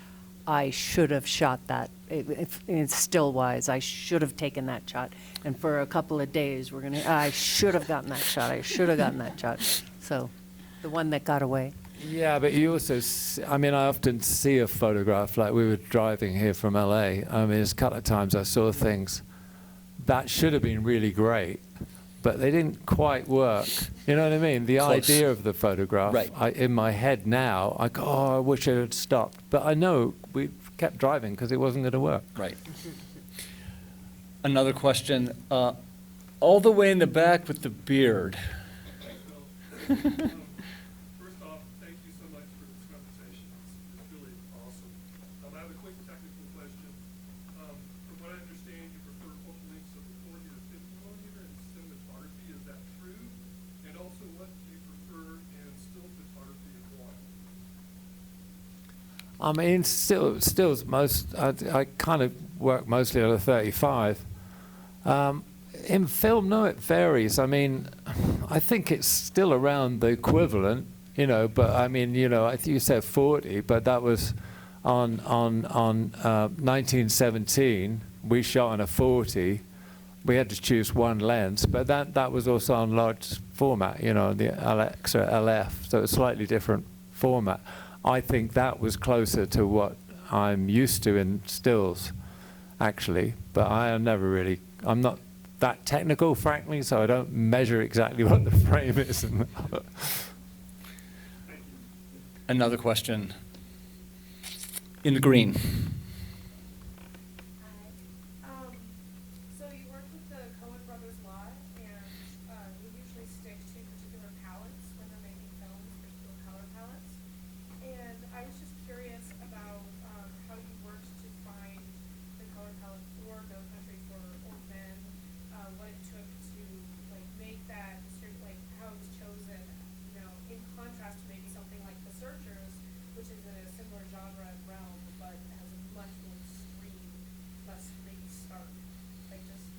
I should have shot that. It's still wise. I should have taken that shot. And for a couple of days, I should have gotten that shot. I should have gotten that shot. So the one that got away. Yeah, but you also, I often see a photograph, like we were driving here from LA. There's a couple of times I saw things that should have been really great, but they didn't quite work. You know what I mean? The Close. idea of the photograph, Right. In my head now, I go, oh, I wish it had stopped. But I know we kept driving because it wasn't going to work. Right. Another question. All the way in the back with the beard. First off, thank you so much for this conversation. It's really awesome. I have a quick technical question. From what I understand, you prefer focal lengths of 40 to 50 millimeter in cinematography. Is that true? And also, what do you prefer in still photography and why? Stills most. I kind of work mostly on a 35. In film, no, it varies. I think it's still around the equivalent, But I think you said 40, but that was on 1917. We shot on a 40, we had to choose one lens, but that was also on large format, you know, the Alexa LF, so it's slightly different format. I think that was closer to what I'm used to in stills, actually, but I'm not that technical, frankly, so I don't measure exactly what the frame is. Another question. In the green. So you work with the Coen brothers a lot, and you usually stick to particular palettes when they're making films, particular color palettes. And I was just curious about how you worked to find the color palette for No Country for Old Men, what it took to make that, like how it was chosen, you know, in contrast to maybe something like The Searchers, which is in a similar genre and realm, but has a much more extreme, less maybe stark, like just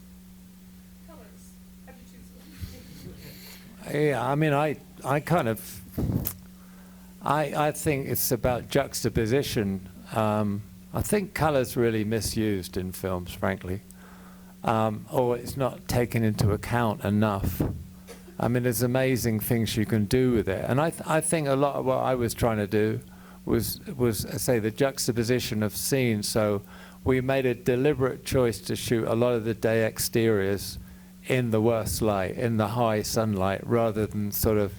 colors. How'd you choose them? Yeah, I mean, I think it's about juxtaposition. I think color's really misused in films, frankly, or it's not taken into account enough. I mean, there's amazing things you can do with it, and I think a lot of what I was trying to do was say the juxtaposition of scenes. So we made a deliberate choice to shoot a lot of the day exteriors in the worst light, in the high sunlight, rather than sort of,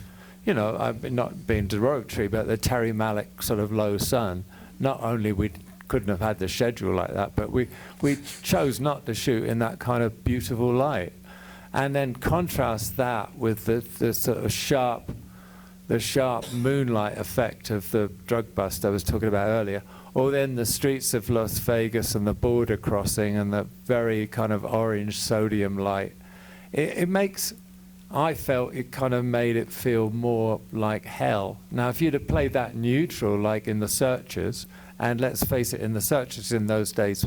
you know, I've not being derogatory, but the Terry Malick sort of low sun. Not only we couldn't have had the schedule like that, but we chose not to shoot in that kind of beautiful light. And then contrast that with the sort of sharp moonlight effect of the drug bust I was talking about earlier, or then the streets of Las Vegas and the border crossing and the very kind of orange sodium light. I felt it kind of made it feel more like hell. Now, if you'd have played that neutral, like in The Searchers, and let's face it, in The Searchers in those days,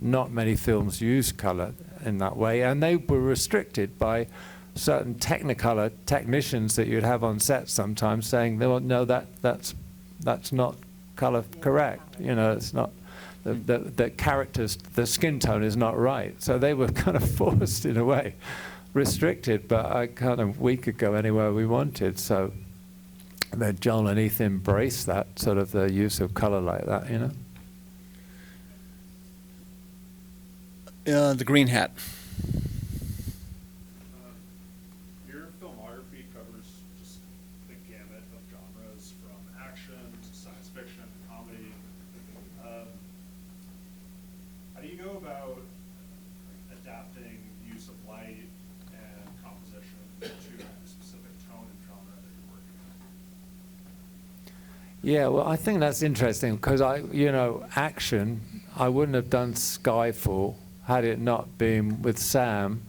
not many films used color in that way, and they were restricted by certain Technicolor technicians that you'd have on set sometimes saying, no, that's not color correct. You know, it's not, the characters, the skin tone is not right. So they were kind of forced in a way, restricted, but we could go anywhere we wanted. So then John and Ethan embraced that sort of the use of color like that, you know. The green hat. Your filmography covers just the gamut of genres from action to science fiction to comedy. How do you go about adapting use of light and composition to the specific tone and genre that you're working on? Yeah, well, I think that's interesting because action, I wouldn't have done Skyfall had it not been with Sam,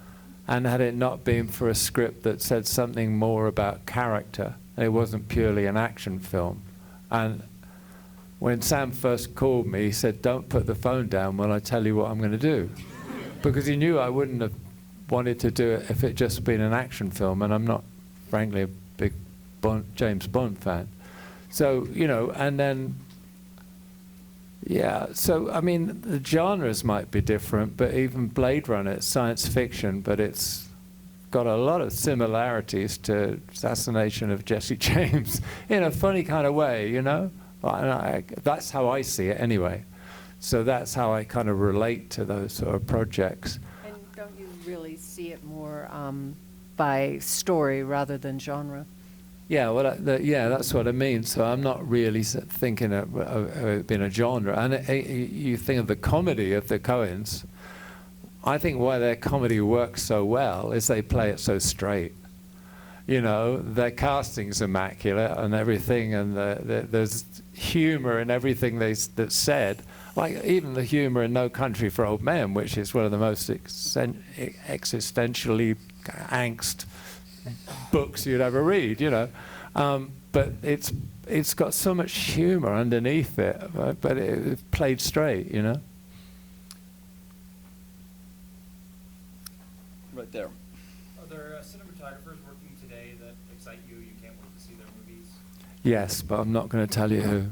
and had it not been for a script that said something more about character. It wasn't purely an action film. And when Sam first called me, he said, "Don't put the phone down when I tell you what I'm going to do." Because he knew I wouldn't have wanted to do it if it just been an action film, and I'm not, frankly, a big James Bond fan. So, and then, yeah, so, I mean, the genres might be different, but even Blade Runner, it's science fiction, but it's got a lot of similarities to Assassination of Jesse James in a funny kind of way, that's how I see it anyway. So that's how I kind of relate to those sort of projects. And don't you really see it more by story rather than genre? Yeah, well, that's what I mean. So I'm not really thinking of it being a genre. And you think of the comedy of the Coens. I think why their comedy works so well is they play it so straight. Their casting's immaculate and everything, and there's humor in everything that's said. Like even the humor in No Country for Old Men, which is one of the most existentially angst books you'd ever read, but it's got so much humor underneath it, but it's played straight, Right there. Are there cinematographers working today that excite you? You can't wait to see their movies? Yes, but I'm not going to tell you who.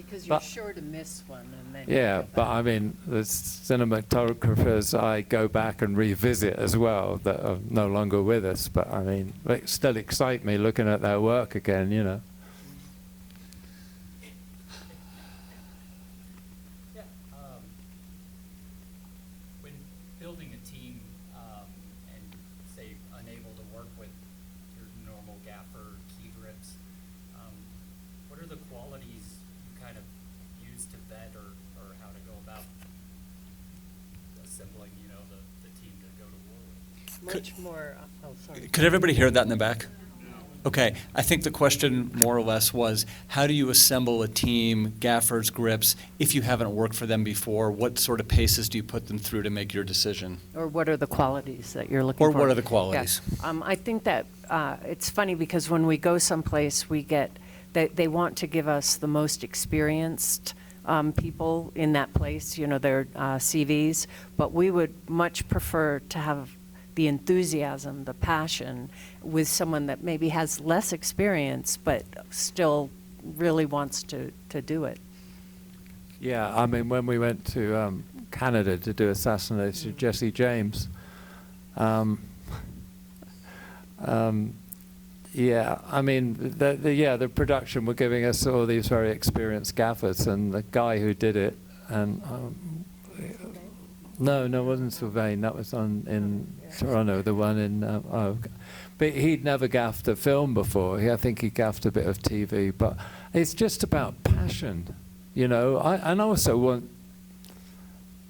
Because you're But- sure to miss one, and then. Yeah, but I mean, the cinematographers I go back and revisit as well that are no longer with us. But I mean, they still excite me looking at their work again, you know. Yeah. When building a team and, say, unable to work with your normal gaffer key grips, what are the qualities you kind of use to vet or how to go about assembling, the team to go to war with? Much more, oh, sorry. Could everybody hear that in the back? Okay, I think the question more or less was, how do you assemble a team, gaffers, grips, if you haven't worked for them before? What sort of paces do you put them through to make your decision? Or what are the qualities that you're looking Or for? what are the qualities? Yeah. I think that it's funny because when we go someplace, we get, they want to give us the most experienced people in that place, their CVs, but we would much prefer to have the enthusiasm, the passion with someone that maybe has less experience but still really wants to do it. Yeah, I mean, when we went to Canada to do Assassination Jesse James, yeah, I mean, the production were giving us all these very experienced gaffers, and the guy who did it, and no, it wasn't Sylvain. That was in Toronto, the one in. But he'd never gaffed a film before. I think he gaffed a bit of TV. But it's just about passion, and I also want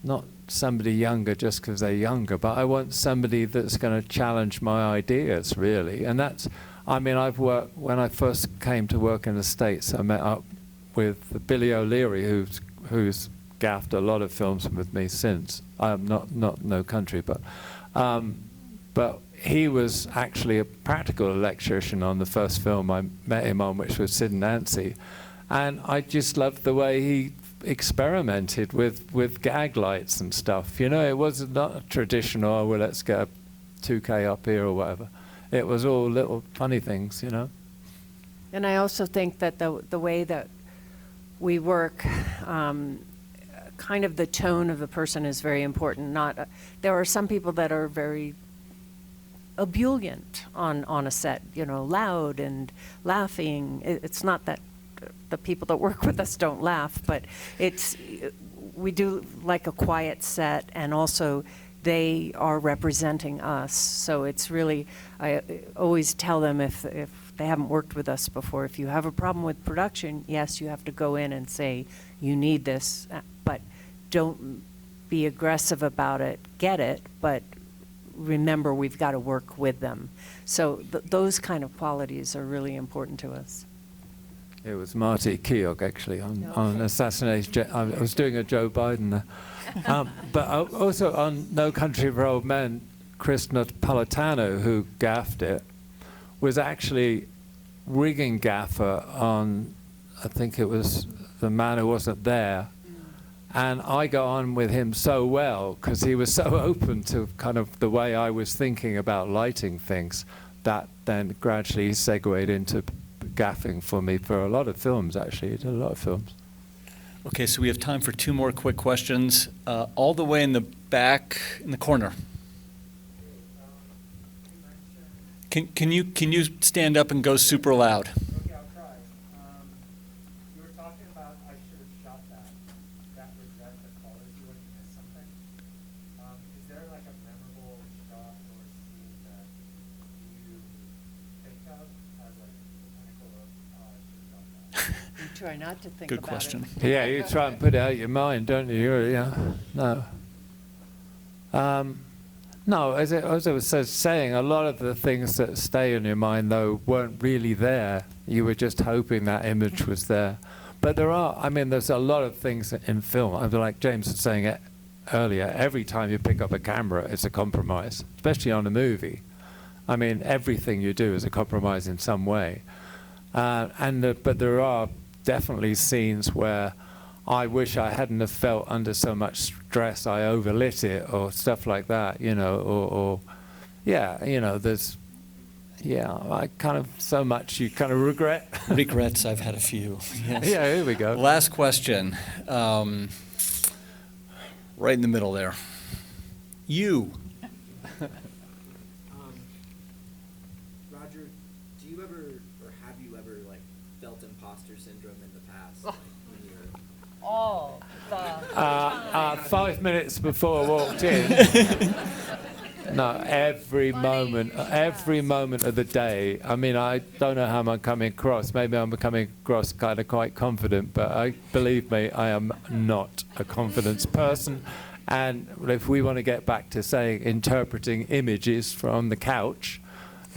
not somebody younger just because they're younger, but I want somebody that's going to challenge my ideas, really. And that's, I mean, I've worked, when I first came to work in the States, I met up with Billy O'Leary, who's gaffed a lot of films with me since. Not No Country, but he was actually a practical electrician on the first film I met him on, which was Sid and Nancy. And I just loved the way he experimented with gag lights and stuff. It was not a traditional, oh, well, let's get a 2K up here or whatever. It was all little funny things, And I also think that the way that we work, kind of the tone of the person is very important. There are some people that are very ebullient on a set, loud and laughing. It's not that the people that work with us don't laugh, but we do like a quiet set, and also they are representing us. So it's really, I always tell them if they haven't worked with us before, if you have a problem with production, yes, you have to go in and say, you need this, but don't be aggressive about it. Get it, but remember we've got to work with them. So those kind of qualities are really important to us. It was Marty Keogh, actually, on Assassination. I was doing a Joe Biden there. But also on No Country for Old Men, Chris Napolitano, who gaffed it, was actually rigging gaffer on, I think it was The Man Who Wasn't There. And I got on with him so well because he was so open to kind of the way I was thinking about lighting things, that then gradually segued into gaffing for me for a lot of films, actually. He did a lot of films. Okay, so we have time for two more quick questions. All the way in the back, in the corner. Can you stand up and go super loud? Okay, I'll try. You were talking about I should have shot that regret, the colors, you wouldn't miss something. Is there like a memorable shot or scene that you think of as like the pinnacle of I should have shot that? You try not to think Good about question. it. Yeah, you try and put it out of your mind, don't you? Yeah, no. No, as I was saying, a lot of the things that stay in your mind, though, weren't really there. You were just hoping that image was there. But there's a lot of things in film. I mean, like James was saying it earlier, every time you pick up a camera, it's a compromise, especially on a movie. I mean, everything you do is a compromise in some way. But there are definitely scenes where I wish I hadn't have felt under so much stress I overlit it or stuff like that, or there's, Yeah, I kind of, so much you kind of regret. Regrets, I've had a few. Yes. Yeah, here we go. Last question. Right in the middle there. You. Roger, do you ever, or have you ever, like, felt imposter syndrome in the past? Like, when you were... 5 minutes before I walked in. No, every moment of the day. I mean, I don't know how I'm coming across. Maybe I'm coming across kind of quite confident, but believe me, I am not a confidence person. And if we want to get back to saying interpreting images from the couch,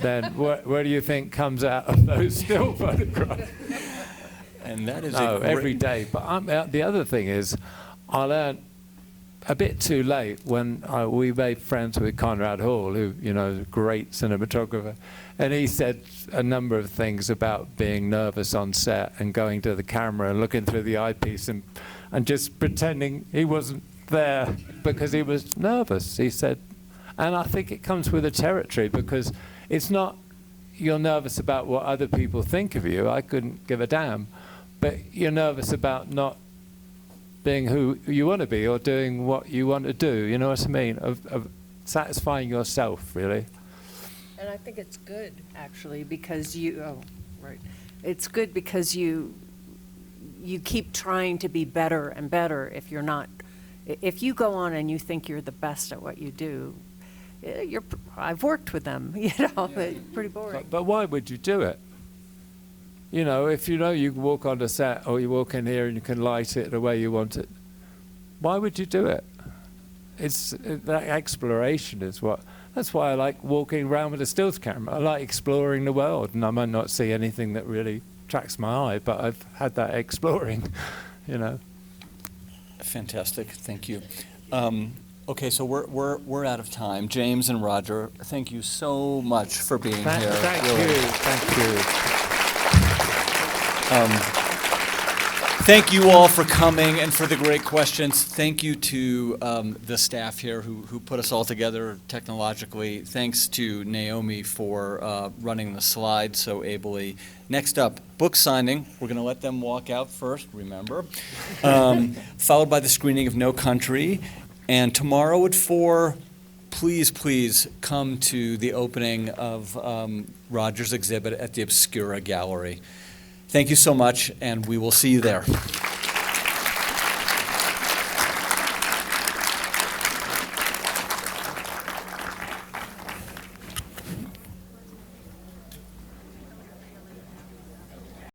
then where do you think comes out of those still photographs? And that is every day. But the other thing is, I learned a bit too late when we made friends with Conrad Hall, who, you know, is a great cinematographer, and he said a number of things about being nervous on set and going to the camera and looking through the eyepiece and just pretending he wasn't there because he was nervous, he said. And I think it comes with the territory, because it's not you're nervous about what other people think of you. I couldn't give a damn. But you're nervous about not being who you want to be or doing what you want to do. You know what I mean? Of satisfying yourself, really. And I think it's good, actually, because it's good because you keep trying to be better and better. If you go on and you think you're the best at what you do, I've worked with them, you know, it's pretty boring. But why would you do it? You know, if you know you can walk on the set or you walk in here and you can light it the way you want it, why would you do it? That exploration is that's why I like walking around with a stills camera. I like exploring the world, and I might not see anything that really attracts my eye, but I've had that exploring, you know. Fantastic, thank you. Okay, so we're out of time. James and Roger, thank you so much for being here. Thank you. Thank you all for coming and for the great questions. Thank you to the staff here who put us all together technologically. Thanks to Naomi for running the slides so ably. Next up, book signing. We're going to let them walk out first, remember. Followed by the screening of No Country. And tomorrow at 4, please come to the opening of Roger's exhibit at the Obscura Gallery. Thank you so much, and we will see you there.